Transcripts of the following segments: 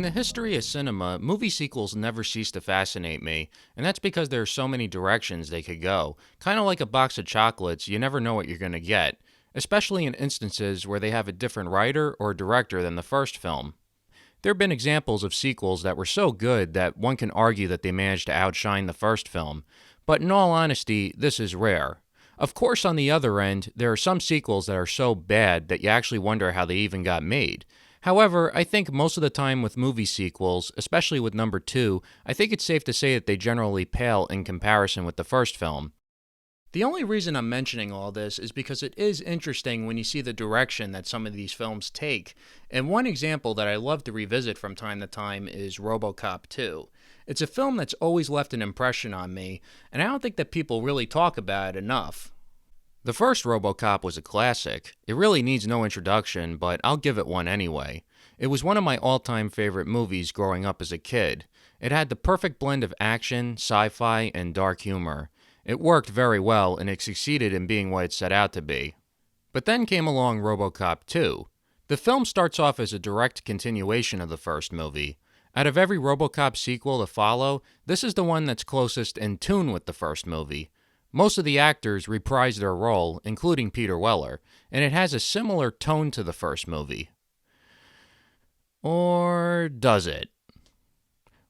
the history of cinema, movie sequels never cease to fascinate me, and that's because there are so many directions they could go. Kind of like a box of chocolates, you never know what you're going to get, especially in instances where they have a different writer or director than the first film. There have been examples of sequels that were so good that one can argue that they managed to outshine the first film, but in all honesty, this is rare. Of course, on the other end, there are some sequels that are so bad that you actually wonder how they even got made. However, I think most of the time with movie sequels, especially with number 2, I think it's safe to say that they generally pale in comparison with the first film. The only reason I'm mentioning all this is because it is interesting when you see the direction that some of these films take. And one example that I love to revisit from time to time is RoboCop 2. It's a film that's always left an impression on me, and I don't think that people really talk about it enough. The first RoboCop was a classic. It really needs no introduction, but I'll give it one anyway. It was one of my all-time favorite movies growing up as a kid. It had the perfect blend of action, sci-fi, and dark humor. It worked very well, and it succeeded in being what it set out to be. But then came along RoboCop 2. The film starts off as a direct continuation of the first movie. Out of every RoboCop sequel to follow, this is the one that's closest in tune with the first movie. Most of the actors reprise their role, including Peter Weller, and it has a similar tone to the first movie. Or does it?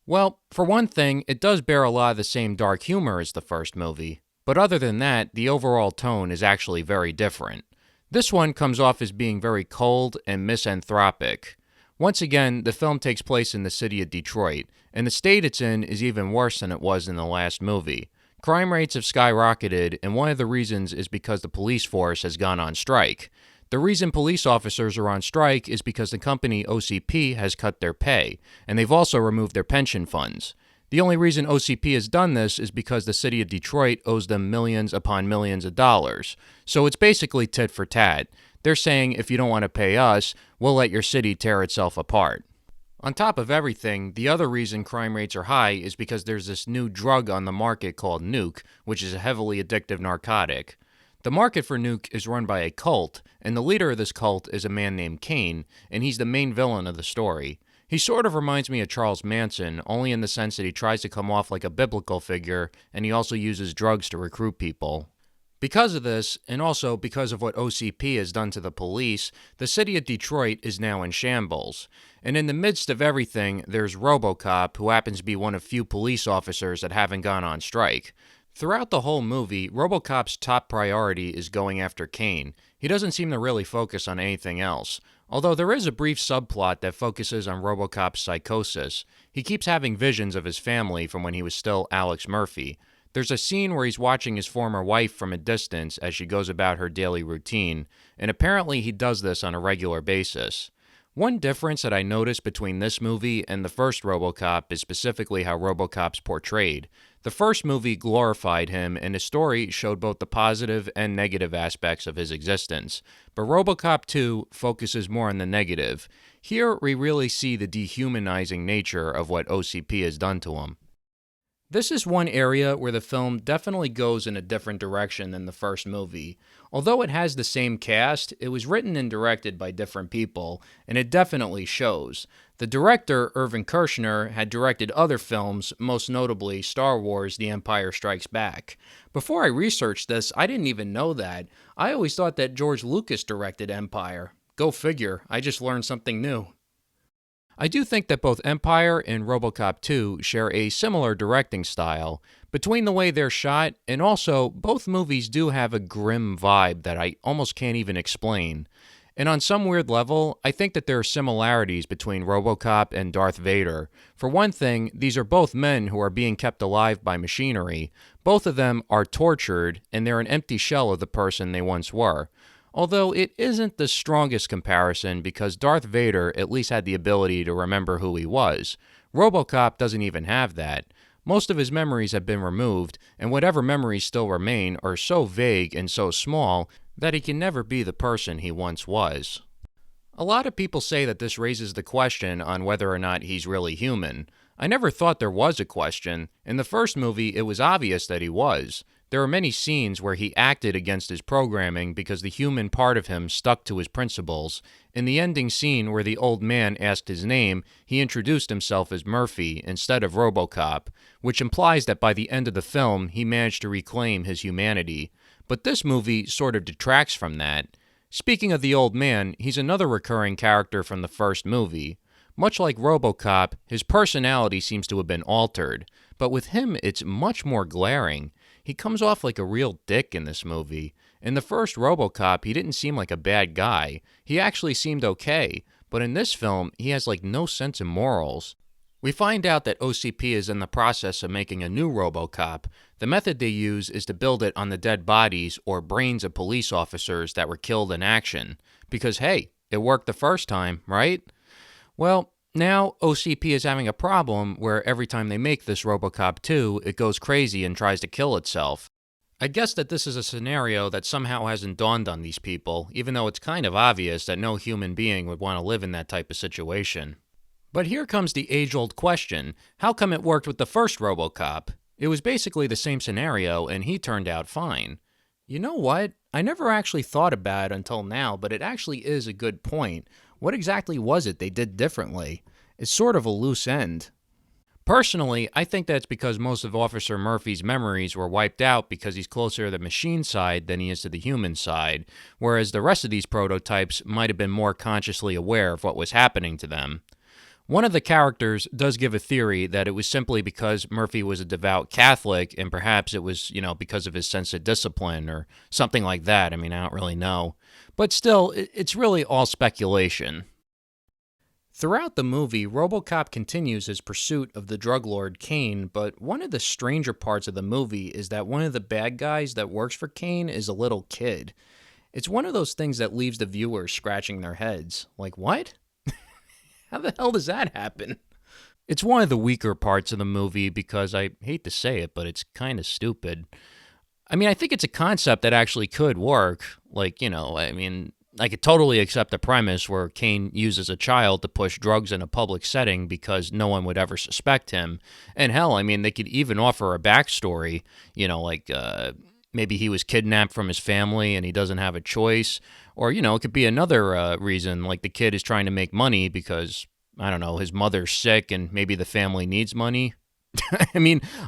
Well, for one thing, it does bear a lot of the same dark humor as the first movie, but other than that, the overall tone is actually very different. This one comes off as being very cold and misanthropic. Once again, the film takes place in the city of Detroit, and the state it's in is even worse than it was in the last movie. Crime rates have skyrocketed, and one of the reasons is because the police force has gone on strike. The reason police officers are on strike is because the company OCP has cut their pay, and they've also removed their pension funds. The only reason OCP has done this is because the city of Detroit owes them millions upon millions of dollars. So it's basically tit for tat. They're saying, if you don't want to pay us, we'll let your city tear itself apart. On top of everything, the other reason crime rates are high is because there's this new drug on the market called nuke, which is a heavily addictive narcotic. The market for nuke is run by a cult, and the leader of this cult is a man named Kane, and he's the main villain of the story. He sort of reminds me of Charles Manson, only in the sense that he tries to come off like a biblical figure, and he also uses drugs to recruit people. Because of this, and also because of what OCP has done to the police, the city of Detroit is now in shambles. And in the midst of everything, there's RoboCop, who happens to be one of few police officers that haven't gone on strike. Throughout the whole movie, RoboCop's top priority is going after Kane. He doesn't seem to really focus on anything else. Although there is a brief subplot that focuses on RoboCop's psychosis. He keeps having visions of his family from when he was still Alex Murphy. There's a scene where he's watching his former wife from a distance as she goes about her daily routine, and apparently he does this on a regular basis. One difference that I noticed between this movie and the first RoboCop is specifically how RoboCop's portrayed. The first movie glorified him, and his story showed both the positive and negative aspects of his existence. But RoboCop 2 focuses more on the negative. Here we really see the dehumanizing nature of what OCP has done to him. This is one area where the film definitely goes in a different direction than the first movie. Although it has the same cast, it was written and directed by different people, and it definitely shows. The director, Irvin Kershner, had directed other films, most notably Star Wars: The Empire Strikes Back. Before I researched this, I didn't even know that. I always thought that George Lucas directed Empire. Go figure, I just learned something new. I do think that both Empire and RoboCop 2 share a similar directing style. Between the way they're shot, and also, both movies do have a grim vibe that I almost can't even explain. And on some weird level, I think that there are similarities between RoboCop and Darth Vader. For one thing, these are both men who are being kept alive by machinery. Both of them are tortured, and they're an empty shell of the person they once were. Although it isn't the strongest comparison because Darth Vader at least had the ability to remember who he was. RoboCop doesn't even have that. Most of his memories have been removed, and whatever memories still remain are so vague and so small that he can never be the person he once was. A lot of people say that this raises the question on whether or not he's really human. I never thought there was a question. In the first movie, it was obvious that he was. there are many scenes where he acted against his programming because the human part of him stuck to his principles. In the ending scene where the old man asked his name, he introduced himself as Murphy instead of RoboCop, which implies that by the end of the film, he managed to reclaim his humanity. But this movie sort of detracts from that. Speaking of the old man, he's another recurring character from the first movie. Much like RoboCop, his personality seems to have been altered, but with him it's much more glaring. He comes off like a real dick in this movie. In the first RoboCop, he didn't seem like a bad guy. He actually seemed okay, but in this film, he has like no sense of morals. We find out that OCP is in the process of making a new RoboCop. The method they use is to build it on the dead bodies or brains of police officers that were killed in action. Because hey, it worked the first time, right? Well, now OCP is having a problem where every time they make this RoboCop 2, it goes crazy and tries to kill itself. I guess that this is a scenario that somehow hasn't dawned on these people, even though it's kind of obvious that no human being would want to live in that type of situation. But here comes the age-old question, how come it worked with the first RoboCop? It was basically the same scenario and he turned out fine. You know what? I never actually thought about it until now, but it actually is a good point. What exactly was it they did differently? It's sort of a loose end. Personally, I think that's because most of Officer Murphy's memories were wiped out because he's closer to the machine side than he is to the human side, whereas the rest of these prototypes might have been more consciously aware of what was happening to them. One of the characters does give a theory that it was simply because Murphy was a devout Catholic and perhaps it was, because of his sense of discipline or something like that. I don't really know. But still, it's really all speculation. Throughout the movie, RoboCop continues his pursuit of the drug lord Kane, but one of the stranger parts of the movie is that one of the bad guys that works for Kane is a little kid. It's one of those things that leaves the viewer scratching their heads. Like, what? How the hell does that happen? It's one of the weaker parts of the movie because I hate to say it, but it's kind of stupid. I think it's a concept that actually could work. I could totally accept the premise where Kane uses a child to push drugs in a public setting because no one would ever suspect him. And hell, they could even offer a backstory, maybe he was kidnapped from his family and he doesn't have a choice. Or, it could be another reason, like the kid is trying to make money because, his mother's sick and maybe the family needs money.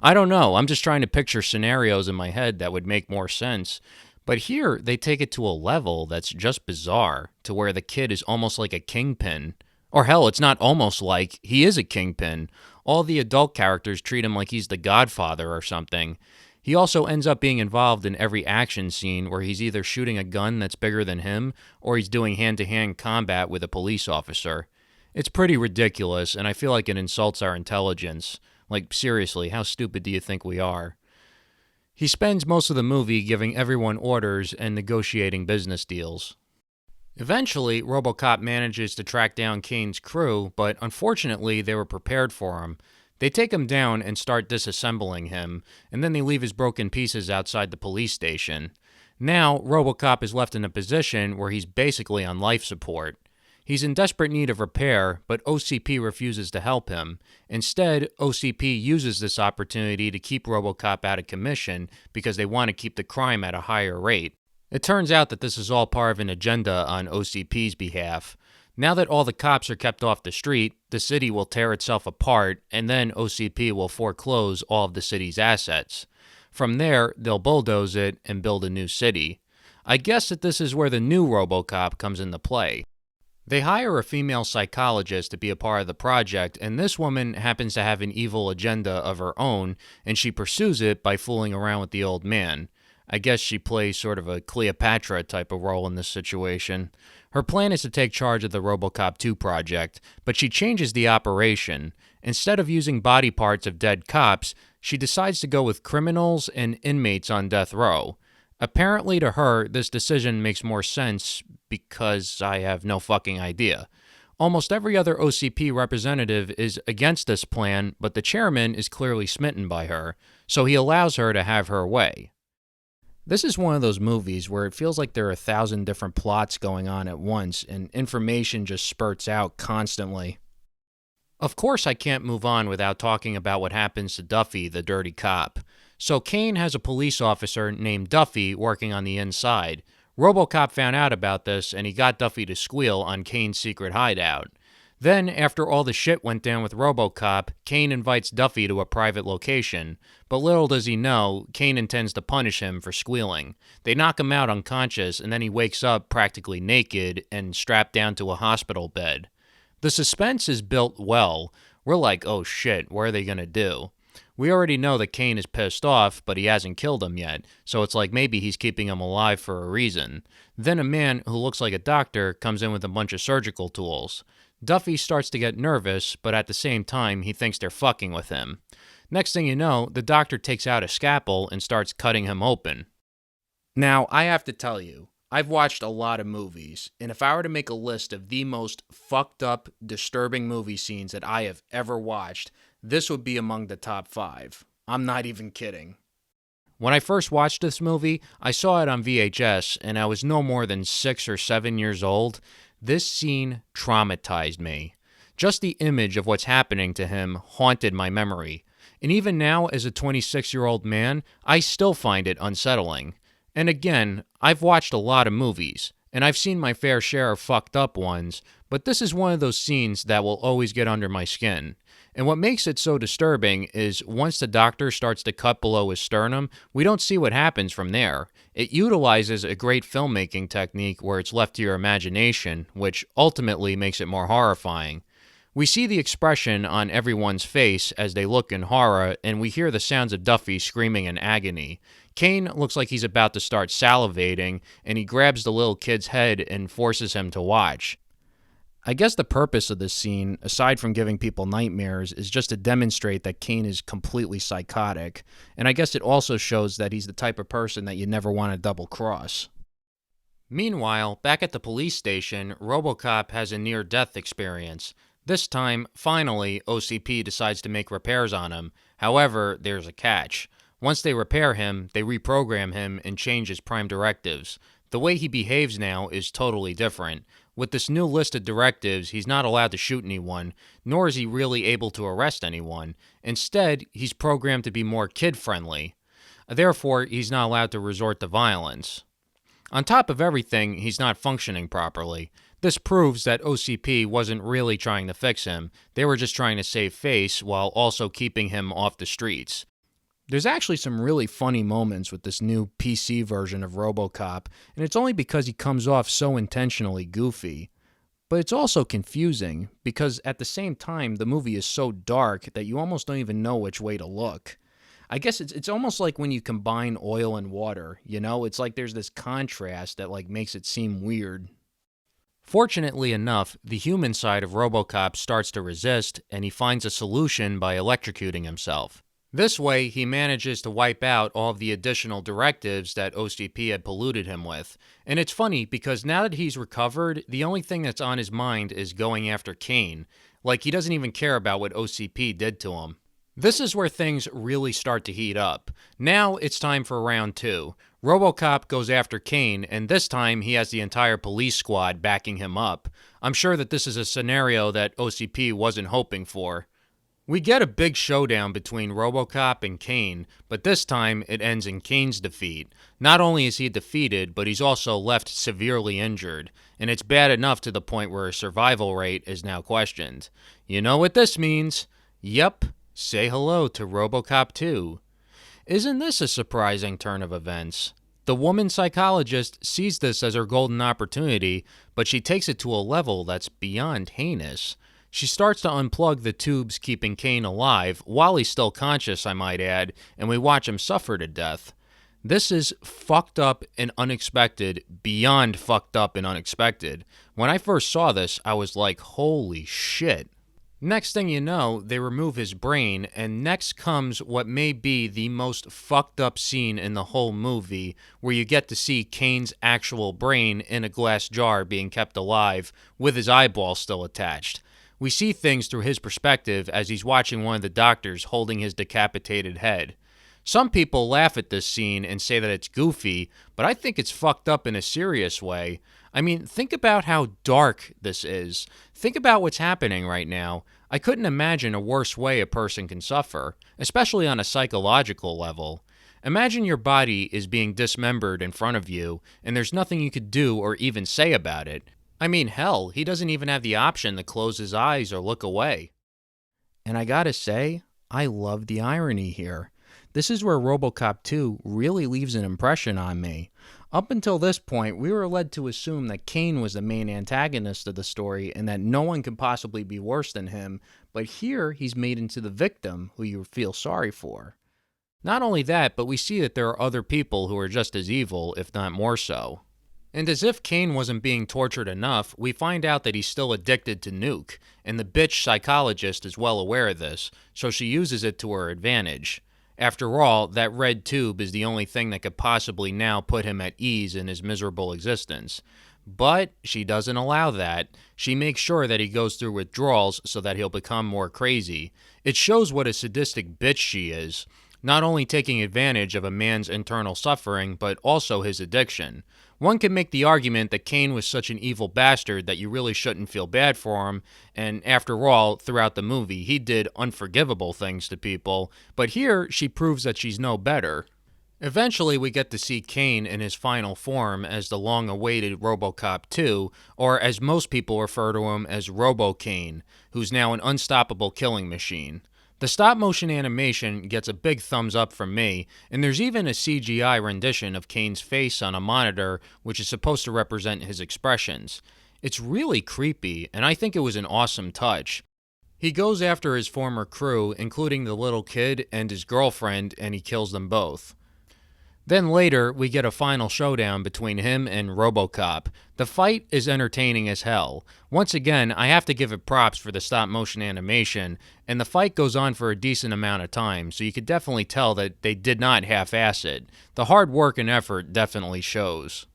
I don't know. I'm just trying to picture scenarios in my head that would make more sense. But here, they take it to a level that's just bizarre, to where the kid is almost like a kingpin. Or hell, it's not almost like, he is a kingpin. All the adult characters treat him like he's the Godfather or something. He also ends up being involved in every action scene where he's either shooting a gun that's bigger than him, or he's doing hand-to-hand combat with a police officer. It's pretty ridiculous, and I feel like it insults our intelligence. Like, seriously, how stupid do you think we are? He spends most of the movie giving everyone orders and negotiating business deals. Eventually, RoboCop manages to track down Kane's crew, but unfortunately, they were prepared for him. They take him down and start disassembling him, and then they leave his broken pieces outside the police station. Now, RoboCop is left in a position where he's basically on life support. He's in desperate need of repair, but OCP refuses to help him. Instead, OCP uses this opportunity to keep RoboCop out of commission because they want to keep the crime at a higher rate. It turns out that this is all part of an agenda on OCP's behalf. Now that all the cops are kept off the street, the city will tear itself apart, and then OCP will foreclose all of the city's assets. From there, they'll bulldoze it and build a new city. I guess that this is where the new RoboCop comes into play. They hire a female psychologist to be a part of the project, and this woman happens to have an evil agenda of her own, and she pursues it by fooling around with the old man. I guess she plays sort of a Cleopatra type of role in this situation. Her plan is to take charge of the RoboCop 2 project, but she changes the operation. Instead of using body parts of dead cops, she decides to go with criminals and inmates on death row. Apparently to her, this decision makes more sense because I have no fucking idea. Almost every other OCP representative is against this plan, but the chairman is clearly smitten by her, so he allows her to have her way. This is one of those movies where it feels like there are 1,000 different plots going on at once, and information just spurts out constantly. Of course, I can't move on without talking about what happens to Duffy, the dirty cop. So Kane has a police officer named Duffy working on the inside. RoboCop found out about this and he got Duffy to squeal on Kane's secret hideout. Then, after all the shit went down with RoboCop, Kane invites Duffy to a private location. But little does he know, Kane intends to punish him for squealing. They knock him out unconscious, and then he wakes up practically naked and strapped down to a hospital bed. The suspense is built well. We're like, oh shit, what are they gonna do? We already know that Kane is pissed off, but he hasn't killed him yet, so it's like maybe he's keeping him alive for a reason. Then a man who looks like a doctor comes in with a bunch of surgical tools. Duffy starts to get nervous, but at the same time, he thinks they're fucking with him. Next thing you know, the doctor takes out a scalpel and starts cutting him open. Now, I have to tell you, I've watched a lot of movies, and if I were to make a list of the most fucked up, disturbing movie scenes that I have ever watched, this would be among the top 5. I'm not even kidding. When I first watched this movie, I saw it on VHS, and I was no more than 6 or 7 years old. This scene traumatized me. Just the image of what's happening to him haunted my memory. And even now, as a 26-year-old man, I still find it unsettling. And again, I've watched a lot of movies, and I've seen my fair share of fucked up ones, but this is one of those scenes that will always get under my skin. And what makes it so disturbing is once the doctor starts to cut below his sternum, we don't see what happens from there. It utilizes a great filmmaking technique where it's left to your imagination, which ultimately makes it more horrifying. We see the expression on everyone's face as they look in horror, and we hear the sounds of Duffy screaming in agony. Kane looks like he's about to start salivating, and he grabs the little kid's head and forces him to watch. I guess the purpose of this scene, aside from giving people nightmares, is just to demonstrate that Kane is completely psychotic, and I guess it also shows that he's the type of person that you never want to double-cross. Meanwhile, back at the police station, RoboCop has a near-death experience. This time, finally, OCP decides to make repairs on him. However, there's a catch. Once they repair him, they reprogram him and change his prime directives. The way he behaves now is totally different. With this new list of directives, he's not allowed to shoot anyone, nor is he really able to arrest anyone. Instead, he's programmed to be more kid-friendly. Therefore, he's not allowed to resort to violence. On top of everything, he's not functioning properly. This proves that OCP wasn't really trying to fix him. They were just trying to save face while also keeping him off the streets. There's actually some really funny moments with this new PC version of RoboCop, and it's only because he comes off so intentionally goofy. But it's also confusing, because at the same time, the movie is so dark that you almost don't even know which way to look. I guess it's almost like when you combine oil and water, you know? It's like there's this contrast that makes it seem weird. Fortunately enough, the human side of RoboCop starts to resist, and he finds a solution by electrocuting himself. This way, he manages to wipe out all of the additional directives that OCP had polluted him with. And it's funny, because now that he's recovered, the only thing that's on his mind is going after Kane. Like, he doesn't even care about what OCP did to him. This is where things really start to heat up. Now it's time for round 2. RoboCop goes after Kane, and this time he has the entire police squad backing him up. I'm sure that this is a scenario that OCP wasn't hoping for. We get a big showdown between RoboCop and Kane, but this time it ends in Kane's defeat. Not only is he defeated, but he's also left severely injured, and it's bad enough to the point where his survival rate is now questioned. You know what this means? Yep, say hello to RoboCop 2. Isn't this a surprising turn of events? The woman psychologist sees this as her golden opportunity, but she takes it to a level that's beyond heinous. She starts to unplug the tubes keeping Kane alive, while he's still conscious, I might add, and we watch him suffer to death. This is fucked up and unexpected, beyond fucked up and unexpected. When I first saw this, I was like, holy shit. Next thing you know, they remove his brain, and next comes what may be the most fucked up scene in the whole movie, where you get to see Kane's actual brain in a glass jar being kept alive, with his eyeball still attached. We see things through his perspective as he's watching one of the doctors holding his decapitated head. Some people laugh at this scene and say that it's goofy, but I think it's fucked up in a serious way. I mean, think about how dark this is. Think about what's happening right now. I couldn't imagine a worse way a person can suffer, especially on a psychological level. Imagine your body is being dismembered in front of you, and there's nothing you could do or even say about it. I mean, hell, he doesn't even have the option to close his eyes or look away. And I gotta say, I love the irony here. This is where RoboCop 2 really leaves an impression on me. Up until this point, we were led to assume that Kane was the main antagonist of the story and that no one could possibly be worse than him, but here he's made into the victim who you feel sorry for. Not only that, but we see that there are other people who are just as evil, if not more so. And as if Kane wasn't being tortured enough, we find out that he's still addicted to Nuke, and the bitch psychologist is well aware of this, so she uses it to her advantage. After all, that red tube is the only thing that could possibly now put him at ease in his miserable existence. But she doesn't allow that. She makes sure that he goes through withdrawals so that he'll become more crazy. It shows what a sadistic bitch she is, not only taking advantage of a man's internal suffering, but also his addiction. One can make the argument that Kane was such an evil bastard that you really shouldn't feel bad for him, and after all, throughout the movie, he did unforgivable things to people, but here she proves that she's no better. Eventually, we get to see Kane in his final form as the long-awaited RoboCop 2, or as most people refer to him as Robo-Kane, who's now an unstoppable killing machine. The stop-motion animation gets a big thumbs up from me, and there's even a CGI rendition of Kane's face on a monitor which is supposed to represent his expressions. It's really creepy, and I think it was an awesome touch. He goes after his former crew, including the little kid and his girlfriend, and he kills them both. Then later, we get a final showdown between him and RoboCop. The fight is entertaining as hell. Once again, I have to give it props for the stop-motion animation, and the fight goes on for a decent amount of time, so you could definitely tell that they did not half-ass it. The hard work and effort definitely shows.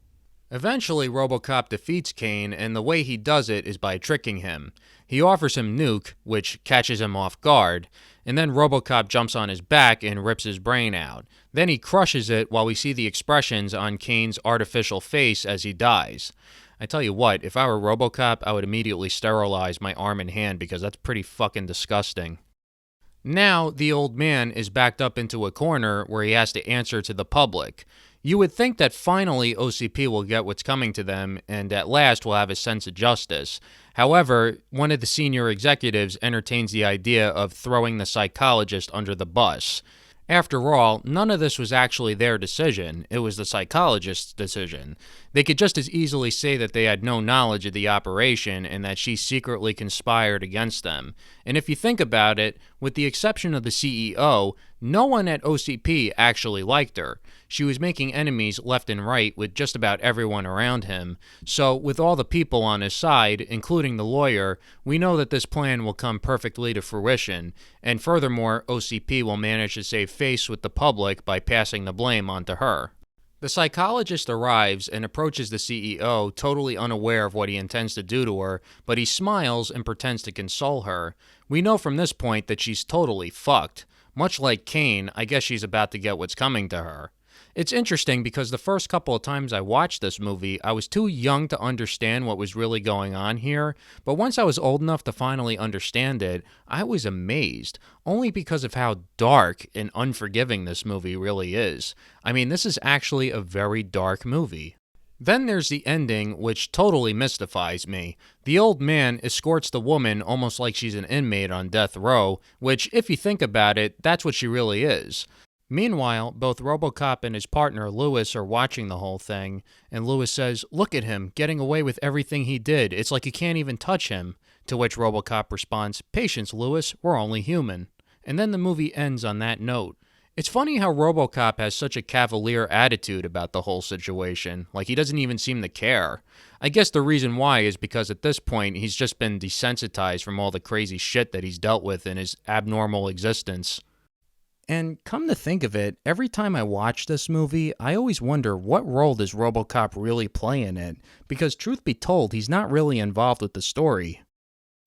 Eventually, RoboCop defeats Kane, and the way he does it is by tricking him. He offers him Nuke, which catches him off guard, and then RoboCop jumps on his back and rips his brain out. Then he crushes it while we see the expressions on Kane's artificial face as he dies. I tell you what, if I were RoboCop, I would immediately sterilize my arm and hand because that's pretty fucking disgusting. Now, the old man is backed up into a corner where he has to answer to the public. You would think that finally OCP will get what's coming to them and at last will have a sense of justice. However, one of the senior executives entertains the idea of throwing the psychologist under the bus. After all, none of this was actually their decision. It was the psychologist's decision. They could just as easily say that they had no knowledge of the operation and that she secretly conspired against them. And if you think about it, with the exception of the CEO, no one at OCP actually liked her. She was making enemies left and right with just about everyone around him. So, with all the people on his side, including the lawyer, we know that this plan will come perfectly to fruition. And furthermore, OCP will manage to save face with the public by passing the blame onto her. The psychologist arrives and approaches the CEO, totally unaware of what he intends to do to her, but he smiles and pretends to console her. We know from this point that she's totally fucked. Much like Kane, I guess she's about to get what's coming to her. It's interesting because the first couple of times I watched this movie, I was too young to understand what was really going on here, but once I was old enough to finally understand it, I was amazed, only because of how dark and unforgiving this movie really is. I mean, this is actually a very dark movie. Then there's the ending, which totally mystifies me. The old man escorts the woman almost like she's an inmate on death row, which, if you think about it, that's what she really is. Meanwhile, both RoboCop and his partner Lewis are watching the whole thing, and Lewis says, "Look at him, getting away with everything he did. It's like you can't even touch him." To which RoboCop responds, "Patience, Lewis, we're only human." And then the movie ends on that note. It's funny how RoboCop has such a cavalier attitude about the whole situation, like he doesn't even seem to care. I guess the reason why is because at this point he's just been desensitized from all the crazy shit that he's dealt with in his abnormal existence. And come to think of it, every time I watch this movie, I always wonder what role does RoboCop really play in it, because truth be told, he's not really involved with the story.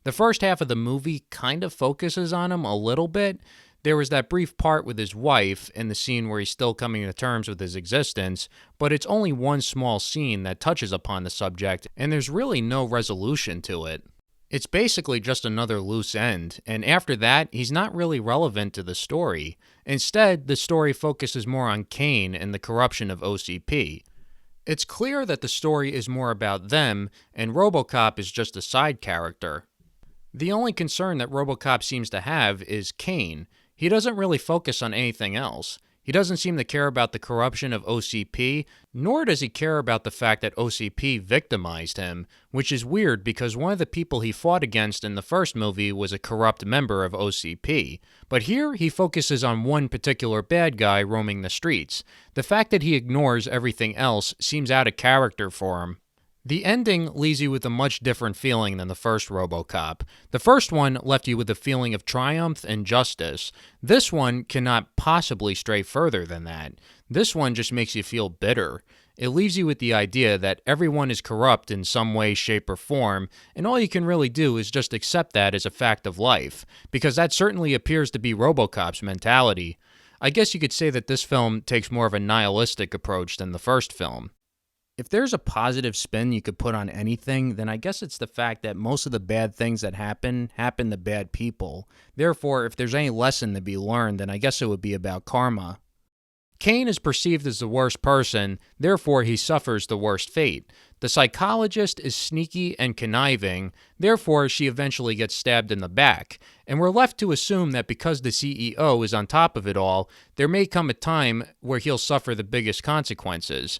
The first half of the movie kind of focuses on him a little bit. There was that brief part with his wife and the scene where he's still coming to terms with his existence, but it's only one small scene that touches upon the subject, and there's really no resolution to it. It's basically just another loose end, and after that, he's not really relevant to the story. Instead, the story focuses more on Kane and the corruption of OCP. It's clear that the story is more about them, and RoboCop is just a side character. The only concern that RoboCop seems to have is Kane. He doesn't really focus on anything else. He doesn't seem to care about the corruption of OCP, nor does he care about the fact that OCP victimized him, which is weird because one of the people he fought against in the first movie was a corrupt member of OCP. But here, he focuses on one particular bad guy roaming the streets. The fact that he ignores everything else seems out of character for him. The ending leaves you with a much different feeling than the first RoboCop. The first one left you with a feeling of triumph and justice. This one cannot possibly stray further than that. This one just makes you feel bitter. It leaves you with the idea that everyone is corrupt in some way, shape, or form, and all you can really do is just accept that as a fact of life, because that certainly appears to be RoboCop's mentality. I guess you could say that this film takes more of a nihilistic approach than the first film. If there's a positive spin you could put on anything, then I guess it's the fact that most of the bad things that happen to bad people. Therefore, if there's any lesson to be learned, then I guess it would be about karma. Kane is perceived as the worst person, therefore he suffers the worst fate. The psychologist is sneaky and conniving, therefore she eventually gets stabbed in the back. And we're left to assume that because the CEO is on top of it all, there may come a time where he'll suffer the biggest consequences.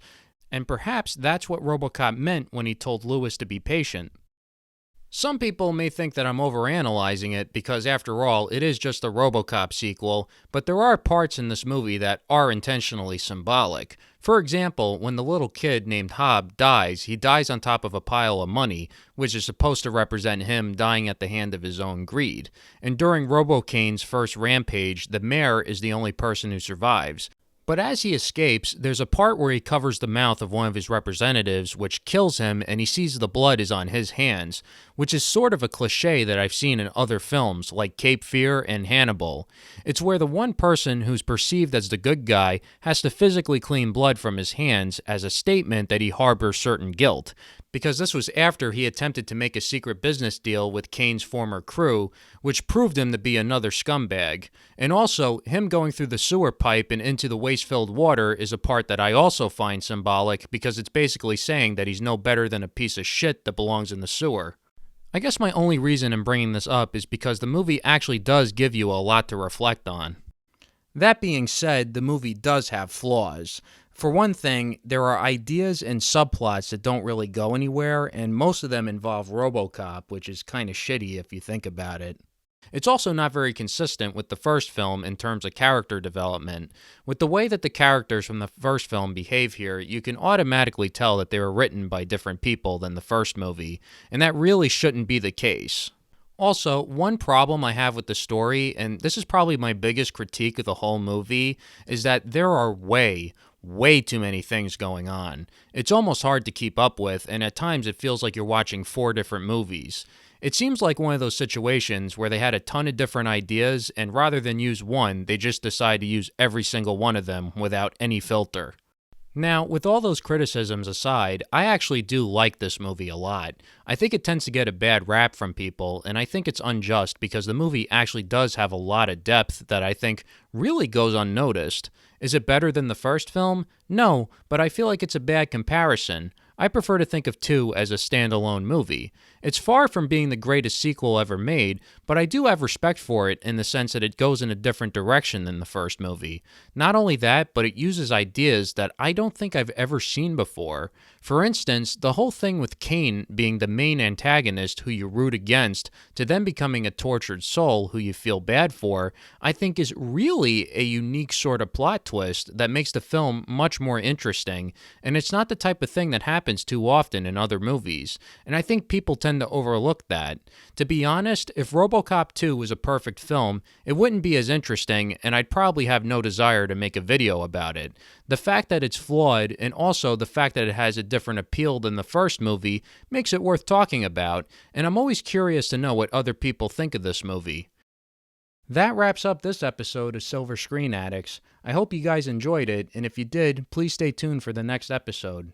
And perhaps that's what RoboCop meant when he told Lewis to be patient. Some people may think that I'm overanalyzing it because, after all, it is just a RoboCop sequel, but there are parts in this movie that are intentionally symbolic. For example, when the little kid named Hobb dies, he dies on top of a pile of money, which is supposed to represent him dying at the hand of his own greed. And during RoboCane's first rampage, the mayor is the only person who survives. But as he escapes, there's a part where he covers the mouth of one of his representatives, which kills him, and he sees the blood is on his hands, which is sort of a cliche that I've seen in other films, like Cape Fear and Hannibal. It's where the one person who's perceived as the good guy has to physically clean blood from his hands as a statement that he harbors certain guilt, because this was after he attempted to make a secret business deal with Kane's former crew, which proved him to be another scumbag. And also, him going through the sewer pipe and into the waste-filled water is a part that I also find symbolic, because it's basically saying that he's no better than a piece of shit that belongs in the sewer. I guess my only reason in bringing this up is because the movie actually does give you a lot to reflect on. That being said, the movie does have flaws. For one thing, there are ideas and subplots that don't really go anywhere, and most of them involve RoboCop, which is kind of shitty if you think about it. It's also not very consistent with the first film in terms of character development. With the way that the characters from the first film behave here, you can automatically tell that they were written by different people than the first movie, and that really shouldn't be the case. Also, one problem I have with the story, and this is probably my biggest critique of the whole movie, is that there are way too many things going on. It's almost hard to keep up with, and at times it feels like you're watching 4 different movies. It seems like one of those situations where they had a ton of different ideas, and rather than use one, they just decide to use every single one of them without any filter. Now, with all those criticisms aside, I actually do like this movie a lot. I think it tends to get a bad rap from people, and I think it's unjust because the movie actually does have a lot of depth that I think really goes unnoticed. Is it better than the first film? No, but I feel like it's a bad comparison. I prefer to think of 2 as a standalone movie. It's far from being the greatest sequel ever made, but I do have respect for it in the sense that it goes in a different direction than the first movie. Not only that, but it uses ideas that I don't think I've ever seen before. For instance, the whole thing with Kane being the main antagonist who you root against to then becoming a tortured soul who you feel bad for, I think is really a unique sort of plot twist that makes the film much more interesting, and it's not the type of thing that happens too often in other movies, and I think people tend to overlook that. To be honest, if RoboCop 2 was a perfect film, it wouldn't be as interesting, and I'd probably have no desire to make a video about it. The fact that it's flawed, and also the fact that it has a different appeal than the first movie, makes it worth talking about, and I'm always curious to know what other people think of this movie. That wraps up this episode of Silver Screen Addicts. I hope you guys enjoyed it, and if you did, please stay tuned for the next episode.